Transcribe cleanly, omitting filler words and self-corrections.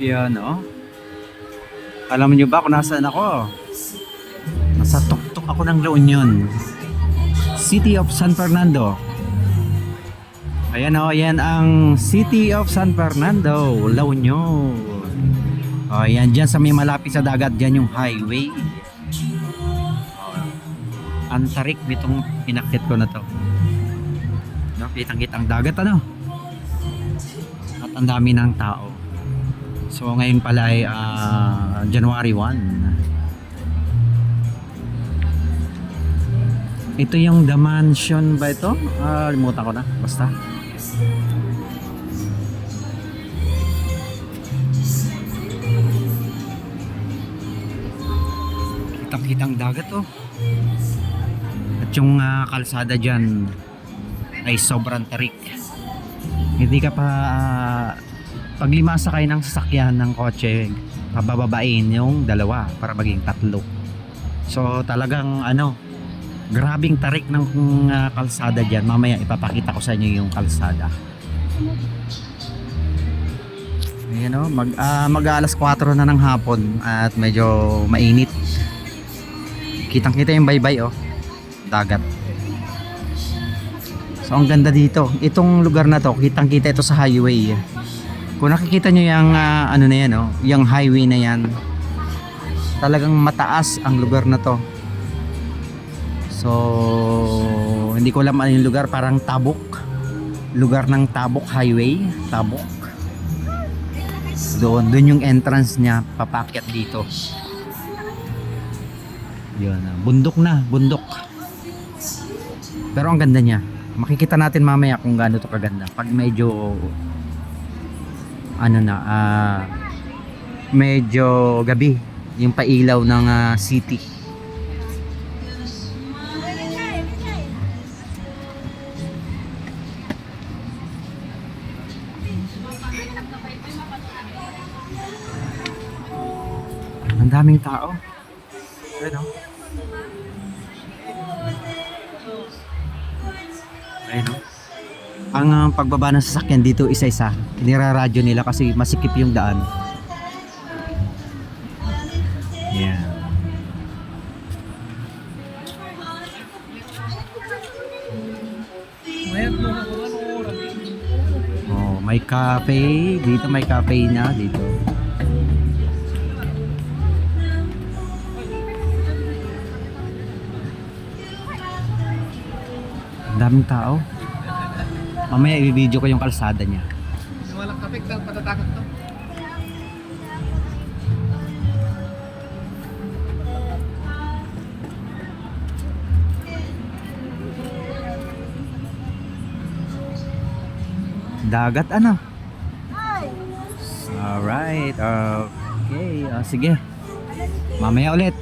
Yan, oh. Alam niyo ba kung nasaan ako? Nasa tuktok ako ng La Union, City of San Fernando. Ayan, oh, yan ang City of San Fernando, La Union. Oh, yan, dyan sa may malapit sa dagat, dyan yung highway. Oh, ang tarik nitong pinakit ko na to. No, kitang-kitang dagat, ano? At ang dami ng tao. So ngayon pala ay January 1. Ito yung The Mansion ba ito? Limutan ko na. Basta. Kitang-kitang dagat oh. At yung kalsada dyan ay sobrang tarik. Hindi ka pa pag limasa kayo ng sasakyan ng kotse, pabababain yung dalawa para maging tatlo. So talagang grabing tarik ng kalsada dyan. Mamaya ipapakita ko sa inyo yung kalsada. Ayan o, mag alas 4 na ng hapon at medyo mainit. Kitang kita yung baybay oh, dagat. So ang ganda dito, itong lugar na to, kitang kita ito sa highway. Kung nakikita nyo yung ano na yan, oh, yung highway na yan, talagang mataas ang lugar na to. So hindi ko alam ano yung lugar, parang Tabuk, lugar ng Tabuk Highway, Tabuk. Doon yung entrance niya, papakyat dito. Yun, bundok na, bundok. Pero ang ganda niya. Makikita natin mamaya kung gaano to kaganda pag medyo medyo gabi yung pailaw ng city. Ang daming tao. Ayun, ayun. Ang pagbaba ng sasakyan dito isa-isa, niraradyo nila kasi masikip yung daan. Yeah. Oh, may cafe dito, may cafe na dito. Ang daming tao. Mamaya i-video ko yung kalsada niya. Walang kapik na patatakot to. Dagat ano? Alright, okay. Sige. Mamaya ulit.